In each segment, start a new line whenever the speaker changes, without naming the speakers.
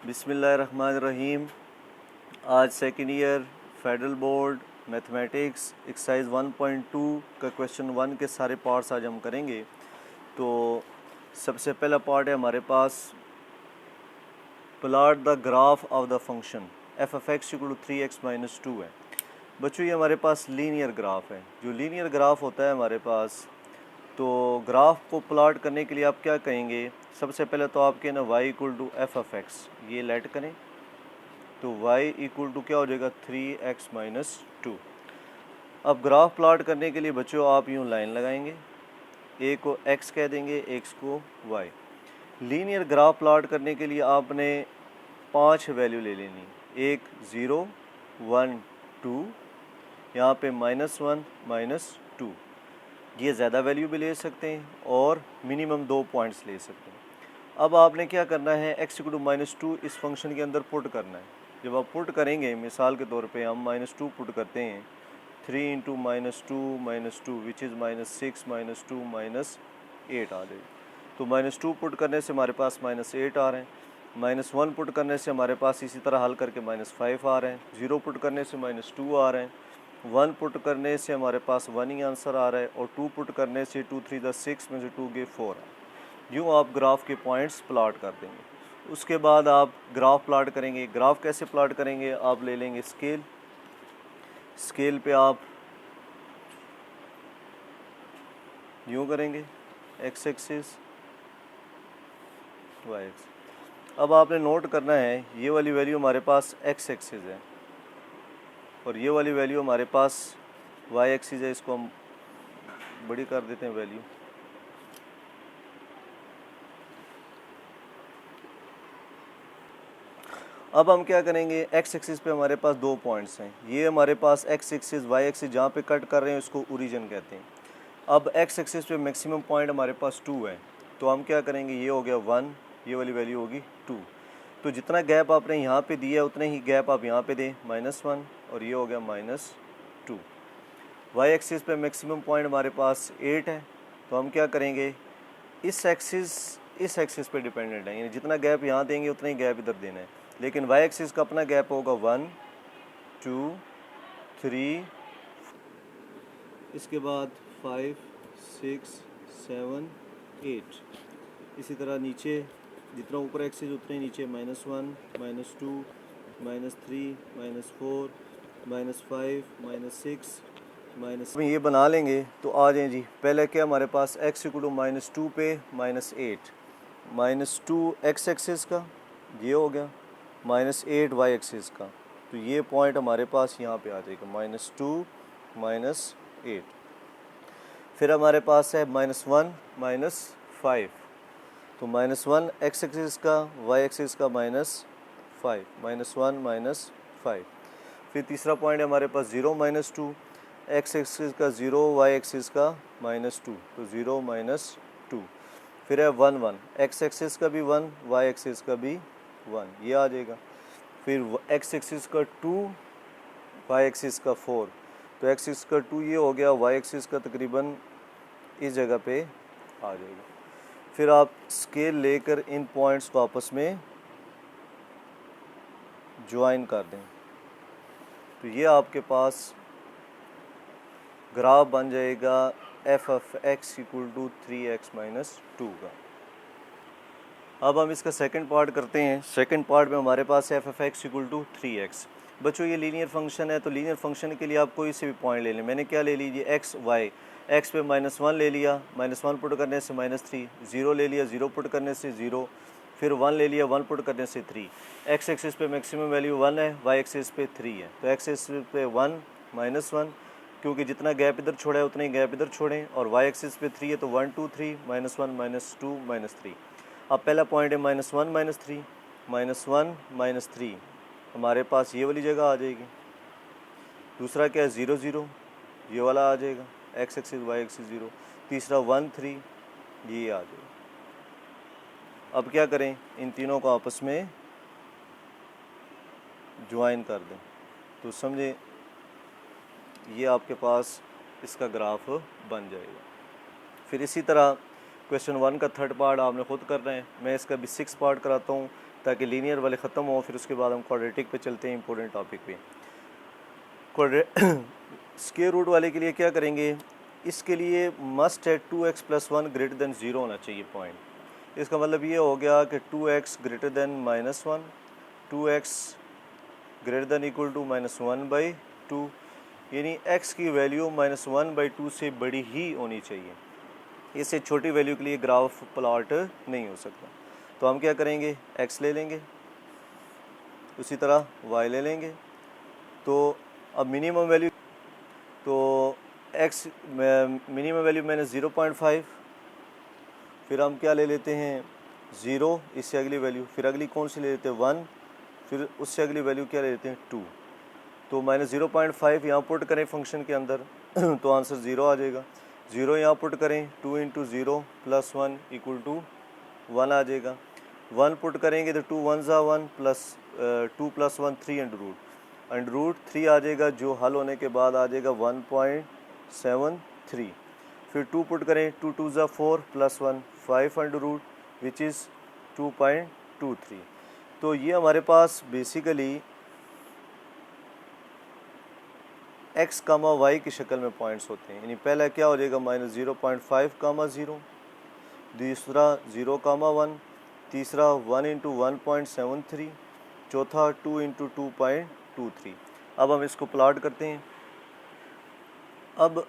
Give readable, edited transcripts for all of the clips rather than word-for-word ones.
बिस्मिल्लाहिर्रहमानिर्रहीम। आज second year federal board mathematics exercise 1.2 का क्वेश्चन 1 के सारे पार्ट्स आज हम करेंगे। तो सबसे पहला पार्ट है हमारे पास plot the graph of the function F of X equal to 3x-2 है। बच्चों ये हमारे पास लीनियर ग्राफ है। जो लीनियर ग्राफ होता है हमारे पास, तो ग्राफ को प्लॉट करने के लिए आप क्या कहेंगे? सबसे पहले तो आपके ना y equal to F of X ये लेट करें, तो y इक्वल टू क्या हो जाएगा 3x-2। अब ग्राफ प्लॉट करने के लिए बच्चों आप यूँ लाइन लगाएंगे, एक को x कह देंगे, एक को y। लीनियर ग्राफ प्लॉट करने के लिए आपने 5 वैल्यू ले लेनी, एक 0, 1, 2, यहाँ पे -1, -2। ये ज़्यादा वैल्यू भी ले सकते हैं और मिनिमम 2 पॉइंट्स ले सकते हैं। अब आपने क्या करना है, x इक्वल टू -2 इस फंक्शन के अंदर पुट करना है। जब आप पुट करेंगे, मिसाल के तौर पे हम -2 पुट करते हैं, 3 × -2 विच इज़ -6 -2 -8 आ जाएगी। तो -2 पुट करने से हमारे पास -8 आ रहे हैं, -1 पुट करने से हमारे पास इसी तरह हल करके -5 आ रहे हैं, 0 पुट करने से -2 आ रहे हैं, 1 पुट करने से हमारे पास 1 ही आंसर आ रहा है, और 2 पुट करने से 2 3 द 6 में से 2 गए 4 है। यूँ आप ग्राफ के पॉइंट्स प्लॉट कर देंगे। उसके बाद आप ग्राफ प्लॉट करेंगे। ग्राफ कैसे प्लॉट करेंगे? आप ले लेंगे स्केल, स्केल पे आप यूँ करेंगे x एक्सिस, y एक्सिस। अब आपने नोट करना है ये वाली वैल्यू हमारे पास x एक्सिस है और ये वाली वैल्यू हमारे पास y एक्सिस है। इसको हम बड़ी कर देते हैं वैल्यू। अब हम क्या करेंगे, x एक्सिस पे हमारे पास 2 पॉइंट्स हैं। ये हमारे पास x एक्सिस, y एक्सिस जहाँ पे कट कर रहे हैं उसको ओरिजिन कहते हैं। अब x एक्सिस पे मैक्सिमम पॉइंट हमारे पास 2 है, तो हम क्या करेंगे, ये हो गया 1, ये वाली वैल्यू होगी 2। तो जितना गैप आपने यहाँ पे दिया है उतना ही गैप आप यहाँ पे दें, -1, और ये हो गया -2। y एक्सिस पे मैक्सिमम पॉइंट हमारे पास 8 है, तो हम क्या करेंगे, इस एक्सिस पे डिपेंडेंट है, यानी जितना गैप यहाँ देंगे उतना ही गैप इधर देना है। लेकिन y एक्सिस का अपना गैप होगा 1, 2, 3, इसके बाद 5, 6, 7, 8। इसी तरह नीचे जितना ऊपर एक्सिस उतना ही नीचे -1, -2, -3, -4, -5, -6, ये बना लेंगे तो आ जाएं जी। पहले क्या हमारे पास x इक्वल टू -2 पे -8, -2 x एक्सिस का ये हो गया, -8 y एक्सिस का, तो ये पॉइंट हमारे पास यहाँ पे आ जाएगा -2, -8। फिर हमारे पास है -1, -5, तो -1 x एक्सिस का, y एक्सिस का -5, -1, -5। फिर तीसरा पॉइंट है हमारे पास 0, -2, x एक्सिस का 0, y एक्सिस का -2, तो 0, -2। फिर है 1, 1, x एक्सिस का भी 1, y एक्सिस का भी 1, ये आ जाएगा। फिर x एक्सिस का 2, y एक्सिस का 4, तो x एक्सिस का 2 ये हो गया, y एक्सिस का तकरीबन इस जगह पे आ जाएगा। फिर आप स्केल लेकर इन पॉइंट्स को आपस में ज्वाइन कर दें, तो ये आपके पास ग्राफ बन जाएगा F of X equal to 3x-2 का। अब हम इसका सेकंड पार्ट करते हैं। सेकंड पार्ट में हमारे पास F of X equal to 3x। बच्चों ये लीनियर फंक्शन है, तो लीनियर फंक्शन के लिए आप कोई से भी पॉइंट ले लें। मैंने क्या ले लीजिए, x y, x पे -1 ले लिया, -1 पुट करने से -3, 0 ले लिया, 0 पुट करने से 0, फिर 1 ले लिया, 1 पुट करने से 3। x एक्सिस पे मैक्सिमम वैल्यू 1 है, y एक्सिस पे 3 है, तो x एक्सिस पे 1, -1, क्योंकि जितना गैप इधर छोड़ा है उतना ही गैप इधर छोड़ें, और y एक्सिस पे 3 है, तो 1, 2, 3, -1, -2, -3। अब पहला पॉइंट है -1, -3, -1, -3, हमारे पास ये वाली जगह आ जाएगी। दूसरा क्या है, 0, 0, ये वाला आ जाएगा, x एक्सिस y एक्सिस 0। तीसरा 1, 3, ये आ जाएगा। अब क्या करें, इन तीनों को आपस में ज्वाइन कर दें, तो समझे ये आपके पास इसका ग्राफ बन जाएगा। फिर इसी तरह क्वेश्चन 1 का थर्ड पार्ट आपने खुद करना है। मैं इसका भी 6 पार्ट कराता हूँ ताकि लीनियर वाले ख़त्म हो, फिर उसके बाद हम क्वाड्रेटिक पे चलते हैं, इंपॉर्टेंट टॉपिक पे। स्क्वायर रूट वाले के लिए क्या करेंगे, इसके लिए मस्ट है 2x + 1 ग्रेटर देन 0 होना चाहिए पॉइंट। इसका मतलब ये हो गया कि 2x greater than -1, 2x greater than equal to -1/2, यानी x की वैल्यू -1/2 से बड़ी ही होनी चाहिए। इससे छोटी वैल्यू के लिए ग्राफ प्लॉट नहीं हो सकता। तो हम क्या करेंगे, x ले लेंगे, उसी तरह y ले लेंगे। तो अब मिनिमम वैल्यू, तो x मिनिमम वैल्यू मैंने 0.5, फिर हम क्या ले लेते हैं 0, इससे अगली वैल्यू, फिर अगली कौन सी ले लेते हैं 1, फिर उससे अगली वैल्यू क्या ले लेते हैं 2। तो -0.5 यहाँ पुट करें फंक्शन के अंदर तो आंसर 0 आ जाएगा। 0 यहाँ पुट करें, 2 × 0 + 1 = 1 आ जाएगा। 1 पुट करेंगे तो 2 1 ज़ा 1 प्लस 2 + 1 3 √3 आ जाएगा, जो हल होने के बाद आ जाएगा 1.73। फिर 2 पुट करें, 2 2 ज़ा 4 + 1 5 विच इज़ 2.23। तो ये हमारे पास बेसिकली x, y की शक्ल में पॉइंट्स होते हैं। यानी पहला क्या हो जाएगा -0.5, 0, दूसरा 0, 1, तीसरा 1 × 1.73, चौथा 2 × 2.23। अब हम इसको प्लॉट करते हैं। अब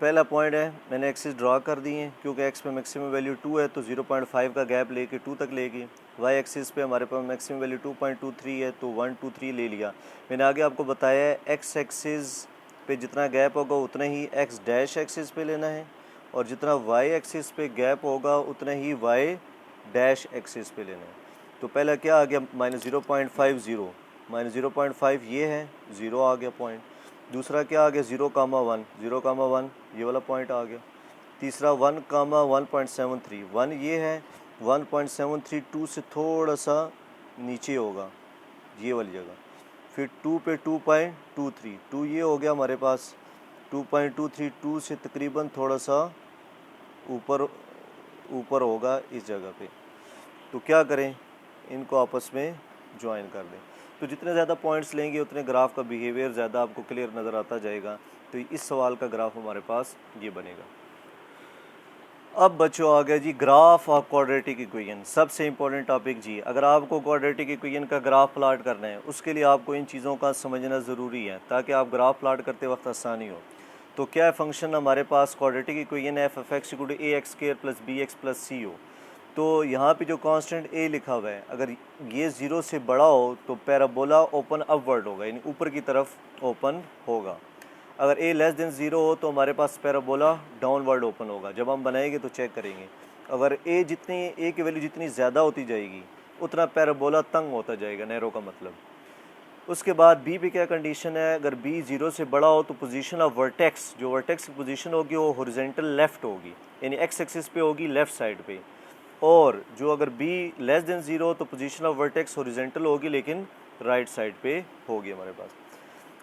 पहला पॉइंट है, मैंने एक्सिस ड्रा कर दी है, क्योंकि x पे मैक्सिमम वैल्यू 2 है तो 0.5 का गैप लेके 2 तक लेगी। y एक्सिस पे हमारे पास मैक्सिमम वैल्यू 2.23 है तो 1 2 3 ले लिया। मैंने आगे आपको बताया है x एक्सिस पे जितना गैप होगा उतना ही x डैश एक्सिस पे लेना है, और जितना y एक्सिस पे गैप होगा उतना ही y डैश एक्सिस पे लेना है। तो पहला क्या आ गया -0.50, -0.5 ये है, 0 आ गया पॉइंट। दूसरा क्या आ गया 0, 1, 0, 1 ये वाला पॉइंट आ गया। तीसरा 1, 1.73, 1 ये है, 1.73 2 से थोड़ा सा नीचे होगा ये वाली जगह। फिर 2 पे 2.23, 2 ये हो गया हमारे पास 2.23, 2 से तकरीबन थोड़ा सा ऊपर होगा इस जगह पे। तो क्या करें, इनको आपस में ज्वाइन कर दें। तो जितने ज़्यादा पॉइंट्स लेंगे उतने ग्राफ का बिहेवियर ज़्यादा आपको क्लियर नज़र आता जाएगा। तो इस सवाल का ग्राफ हमारे पास ये बनेगा। अब बच्चों आ गया जी ग्राफ ऑफ क्वाड्रेटिक इक्वेशन, सबसे इंपॉर्टेंट टॉपिक जी। अगर आपको क्वाड्रेटिक इक्वेशन का ग्राफ प्लॉट करना है, उसके लिए आपको इन चीज़ों का समझना ज़रूरी है ताकि आप ग्राफ प्लॉट करते वक्त आसानी हो। तो क्या है फंक्शन हमारे पास क्वाड्रेटिक इक्वेशन है f(x) = ax² + bx + c हो। तो यहाँ पे जो कांस्टेंट a लिखा हुआ है, अगर ये 0 से बड़ा हो तो पैराबोला ओपन अपवर्ड होगा, यानी ऊपर की तरफ ओपन होगा। अगर a < 0 हो तो हमारे पास पैराबोला डाउनवर्ड ओपन होगा। जब हम बनाएंगे तो चेक करेंगे, अगर a की वैल्यू जितनी ज़्यादा होती जाएगी उतना पैराबोला तंग होता जाएगा, नैरो का मतलब। उसके बाद b पे क्या कंडीशन है, अगर b 0 से बड़ा हो तो पोजीशन ऑफ वर्टेक्स, जो वर्टेक्स की पोजीशन होगी वो हॉरिजॉन्टल लेफ़्ट होगी, यानी x एक्सिस पे होगी, लेफ़्ट साइड पे। और जो अगर b < 0 हो तो पोजीशन ऑफ वर्टेक्स हॉरिजॉन्टल होगी लेकिन राइट साइड पे होगी हमारे पास।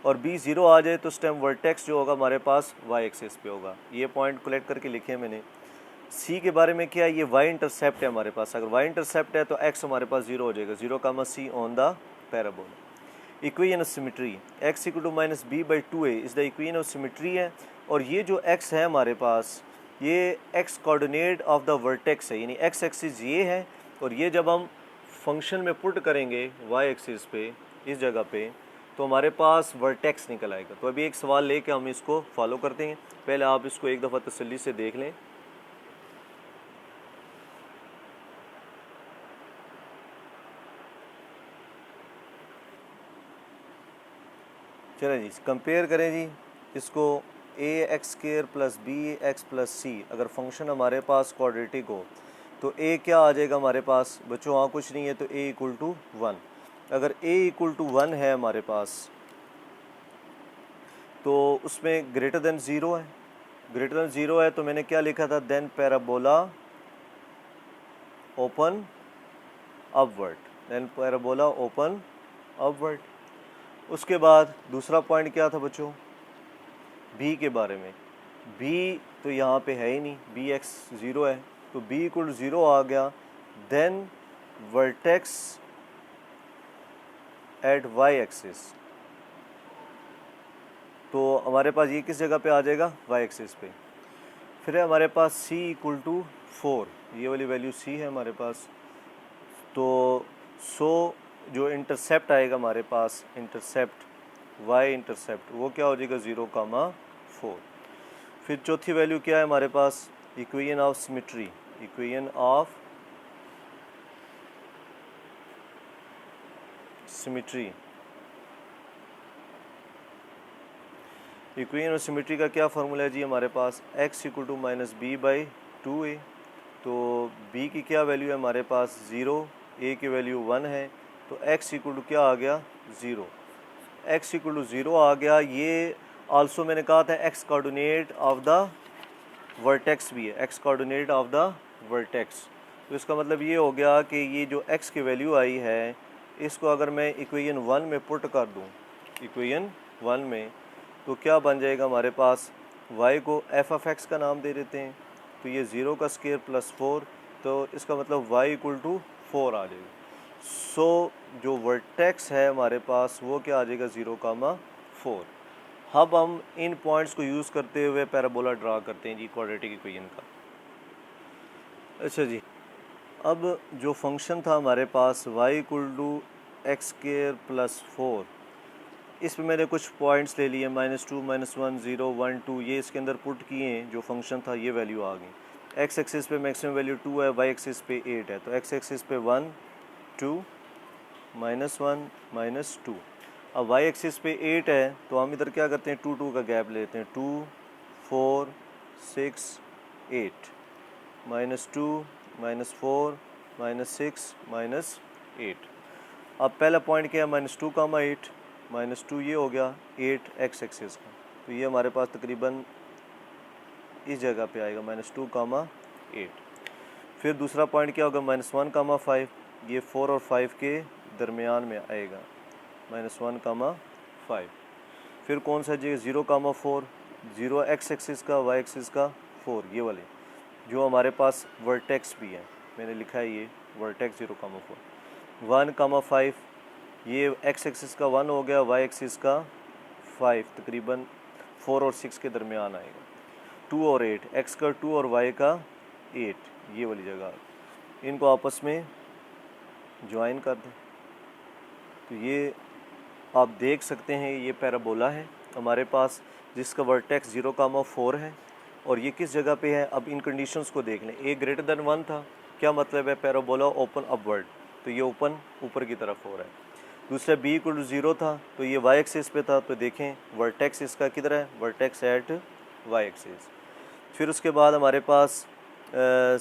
और b 0 आ जाए तो उस टाइम वर्टेक्स जो होगा हमारे पास y एक्सिस पे होगा। ये पॉइंट कलेक्ट करके लिखे हैं मैंने। c के बारे में क्या है, ये y इंटरसेप्ट है हमारे पास। अगर y इंटरसेप्ट है तो x हमारे पास 0 हो जाएगा, 0, c on the parabola. Equation of symmetry x = -b/2a is the equation of symmetry है। और ये जो x है हमारे पास, ये x coordinate of the vertex है, यानी x एक्सिस ये है, और ये जब हम फंक्शन में पुट करेंगे y एक्सिस पे इस जगह पे तो हमारे पास वर्टेक्स निकल आएगा। तो अभी एक सवाल लेके हम इसको फॉलो करते हैं। पहले आप इसको एक दफ़ा तसल्ली से देख लें। चलें जी, कंपेयर करें जी इसको ax² + bx + c। अगर फंक्शन हमारे पास क्वाड्रेटिक हो तो a क्या आ जाएगा हमारे पास, बच्चों वहाँ कुछ नहीं है तो a = 1। अगर a = 1 है हमारे पास तो उसमें ग्रेटर देन 0 है, ग्रेटर देन 0 है तो मैंने क्या लिखा था, then parabola open upward, then parabola open upward. उसके बाद दूसरा पॉइंट क्या था बच्चों, b के बारे में। b तो यहाँ पे है ही नहीं, bx 0 है तो b = 0 आ गया। Then vertex at Y axis, तो हमारे पास ये किस जगह पे आ जाएगा, वाई एक्सिस पे। फिर है हमारे पास c इक्वल टू 4, ये वाली वैल्यू c है हमारे पास। तो जो इंटरसेप्ट आएगा हमारे पास, इंटरसेप्ट y इंटरसेप्ट, वो क्या हो जाएगा 0,4। फिर चौथी वैल्यू क्या है हमारे पास, equation of symmetry, equation of symmetry. Equation of symmetry का क्या फार्मूला है जी हमारे पास, x equal to minus b by 2a। तो b की क्या वैल्यू है हमारे पास 0, a की वैल्यू 1 है, तो x इक्वल टू क्या आ गया 0। x इक्वल टू 0 आ गया। ये आल्सो मैंने कहा था x coordinate of the vertex भी है, x coordinate of the vertex. तो इसका मतलब ये हो गया कि ये जो x की वैल्यू आई है, इसको अगर मैं इक्वेशन 1 में पुट कर दूं, इक्वेशन 1 में, तो क्या बन जाएगा हमारे पास, y को f ऑफ x का नाम दे देते हैं, तो ये 0 का स्क्वायर प्लस 4, तो इसका मतलब y इक्वल टू 4 आ जाएगा। सो जो वर्टेक्स है हमारे पास वो क्या आ जाएगा 0,4। अब हम इन पॉइंट्स को यूज़ करते हुए पैराबोला ड्रा करते हैं जी, क्वाड्रेटिक इक्वेशन का। अच्छा जी, अब जो फंक्शन था हमारे पास y equal to x square plus 4, इस पे मैंने कुछ पॉइंट्स ले लिए, -2, -1, 0, 1, 2, ये इसके अंदर पुट किए हैं, जो फंक्शन था ये वैल्यू आ गई। x एक्सिस पे मैक्सिमम वैल्यू 2 है, y एक्सिस पे 8 है, तो x एक्सिस पे 1, 2, -1, -2। अब y एक्सिस पे 8 है, तो हम इधर क्या करते हैं, 2, 2 का गैप लेते हैं, 2, 4, 6, 8, -2, -4, -6, -8। अब पहला पॉइंट क्या है, -2, 8, -2 ये हो गया 8 x एक्सिस का, तो ये हमारे पास तकरीबन इस जगह पे आएगा -2, 8। फिर दूसरा पॉइंट क्या होगा, -1, 5, ये 4 और 5 के दरमियान में आएगा, -1, 5। फिर कौन सा जगह 0,4, 0 x एक्सिस का, y एक्सिस का 4, ये वाले जो हमारे पास वर्टेक्स भी है, मैंने लिखा है ये वर्टेक्स 0,4। 1,5, ये x एक्सिस का 1 हो गया, y एक्सिस का 5, तकरीबन 4 और 6 के दरमियान आएगा। 2 और 8, x का 2 और y का 8, ये वाली जगह, इनको आपस में ज्वाइन कर दें, तो ये आप देख सकते हैं ये पैराबोला है हमारे पास, जिसका वर्टेक्स 0,4 है, और ये किस जगह पे है। अब इन कंडीशंस को देख लें, a ग्रेटर देन 1 था, क्या मतलब है, पैराबोला ओपन अपवर्ड, तो ये ओपन ऊपर की तरफ हो रहा है। दूसरा b इक्वल टू 0 था, तो ये y एक्सिस पे था, तो देखें वर्टेक्स इसका किधर है, वर्टेक्स एट y एक्सिस। फिर उसके बाद हमारे पास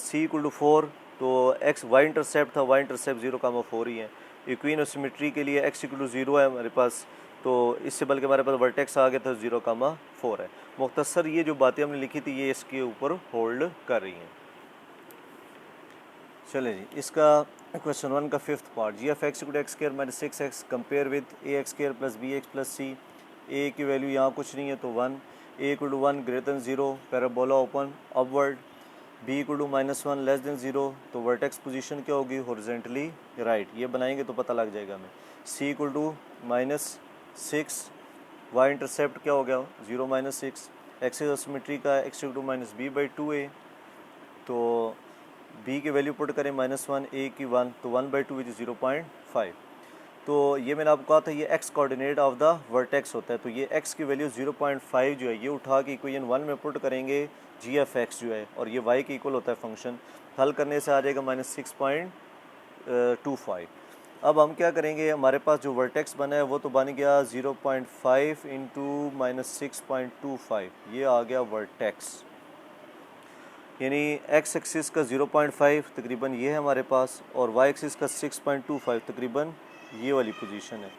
c इक्वल टू 4, तो x y इंटरसेप्ट था, y इंटरसेप्ट 0,4 ही है। इक्वेशन ऑफ सिमेट्री के लिए x इक्वल टू 0 है हमारे पास, तो इससे बल्कि हमारे पास वर्टेक्स आ गया था 0,4 है। मुख्तसर ये जो बातें हमने लिखी थी ये इसके ऊपर होल्ड कर रही हैं। चलें जी, इसका क्वेश्चन 1 का 5th पार्ट, जी f x equal to x square minus 6x compare with a x square plus b x plus c. A की वैल्यू यहाँ कुछ नहीं है, तो 1, a equal to 1 greater than 0, parabola open upward, b equal to -1 less than 0, तो vertex position क्या होगी, horizontally right, ये बनाएंगे तो पता लग जाएगा हमें। सी इक्वल टू -6, वाई इंटरसेप्ट क्या हो गया 0, -6, एक्सिस ऑफ सिमेट्री का x इक्वल टू -b/2a, तो b की वैल्यू पुट करें -1, a की 1, तो 1/2 विच 0.5। तो ये मैंने आपको कहा था ये x coordinate of the vertex होता है, तो ये x की वैल्यू 0.5 जो है ये उठा के इक्वेशन 1 में पुट करेंगे, जी एफ एक्स जो है, और ये y के इक्वल होता है फंक्शन, हल करने से आ जाएगा -6.25। अब हम क्या करेंगे, हमारे पास जो वर्टेक्स बना है वो तो बन गया 0.5 इंटू -6.25, ये आ गया वर्टेक्स, यानी x एक्सिस का 0.5 तकरीबन ये है हमारे पास, और y एक्सिस का 6.25 तकरीबन ये वाली पोजीशन है,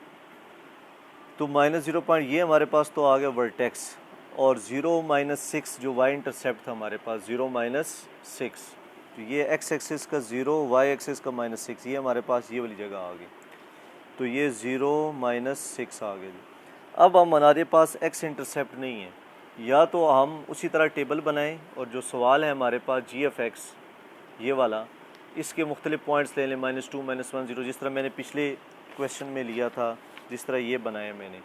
तो -0. ये हमारे पास तो आ गया वर्टेक्स, और 0 -6 जो y इंटरसेप्ट था हमारे पास 0 -6, तो ये x एक्सिस का 0, y एक्सिस का -6, ये हमारे पास ये वाली जगह आ गई, तो ये 0 -6 आ गया। अब हमारे पास x इंटरसेप्ट नहीं है, या तो हम उसी तरह टेबल बनाएं, और जो सवाल है हमारे पास जी एफ एक्स ये वाला, इसके मुख्तलिफ पॉइंट्स ले लें, -2, -1, 0, जिस तरह मैंने पिछले क्वेश्चन में लिया था, जिस तरह ये बनाया मैंने,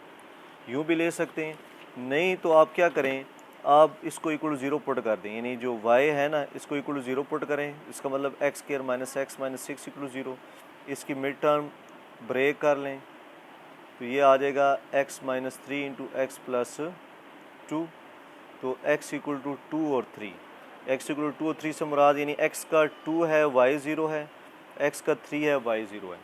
यूँ भी ले सकते हैं। नहीं तो आप क्या करें, आप इसको इक्वल 0 पुट कर दें, यानी जो y है ना इसको इक्वल 0 पुट करें। इसका मतलब x square minus x minus 6 equal 0। इसकी मिड टर्म ब्रेक कर लें तो ये आ जाएगा x minus 3 into x plus 2। तो x इक्वल टू 2 और 3, x इक्वल टू 2 और 3 से मुराद यानी x का 2 है y 0 है, x का 3 है y 0 है।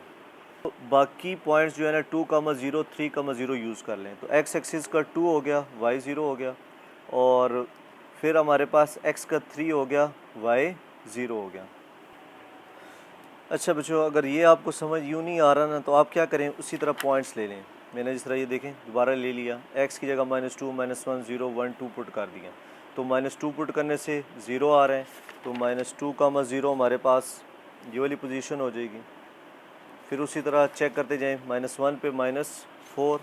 तो बाकी पॉइंट्स जो है ना 2,0 3,0 यूज़ कर लें। तो x एक्सिस का 2 हो गया, y 0 हो गया, और फिर हमारे पास x का 3 हो गया, y 0 हो गया। अच्छा बच्चों, अगर ये आपको समझ यूँ नहीं आ रहा ना तो आप क्या करें, उसी तरह पॉइंट्स ले लें। मैंने जिस तरह ये देखें दोबारा ले लिया, x की जगह -2 -1 0 1 2 पुट कर दिया, तो -2 पुट करने से 0 आ रहा है, तो -2,0 हमारे पास ये वाली पोजीशन हो जाएगी। फिर उसी तरह चेक करते जाएं, -1 पे -4,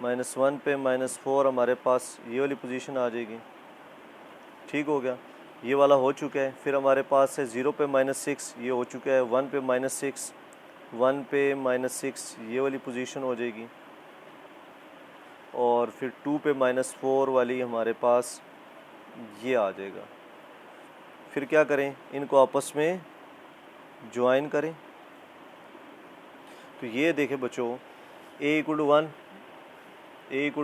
-1 पे -4 हमारे पास ये वाली पोजीशन आ जाएगी। ठीक हो गया, ये वाला हो चुका है। फिर हमारे पास है 0 पे -6, ये हो चुका है। 1 पे -6, 1 पे -6 ये वाली पोजीशन हो जाएगी, और फिर 2 पे -4 वाली हमारे पास ये आ जाएगा। फिर क्या करें, इनको आपस में ज्वाइन करें। तो ये देखें बच्चों, a इक्वल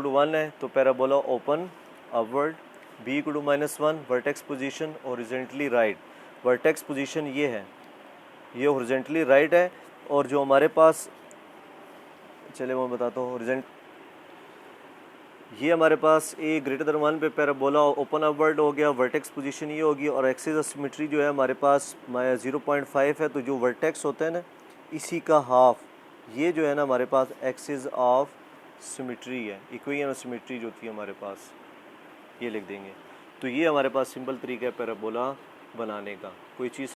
टू 1 है तो parabola open upward, b equal to -1 vertex position horizontally right. Vertex position ये है, ये हॉरिजॉन्टली राइट है, और जो हमारे पास, चले मैं बताता हूँ, ये हमारे पास a ग्रेटर देन 1 पे पैराबोला ओपन अपवर्ड हो गया, वर्टेक्स पोजीशन ये होगी, और एक्सिस ऑफ सिमेट्री जो है हमारे पास 0.5 है, तो जो वर्टेक्स होता है ना इसी का हाफ, ये जो है ना हमारे पास एक्सिस ऑफ सिमेट्री है, इक्वेशन ऑफ सिमेट्री जो थी हमारे पास, ये लिख देंगे। तो ये हमारे पास सिंपल तरीका है पैराबोला बनाने का। कोई चीज़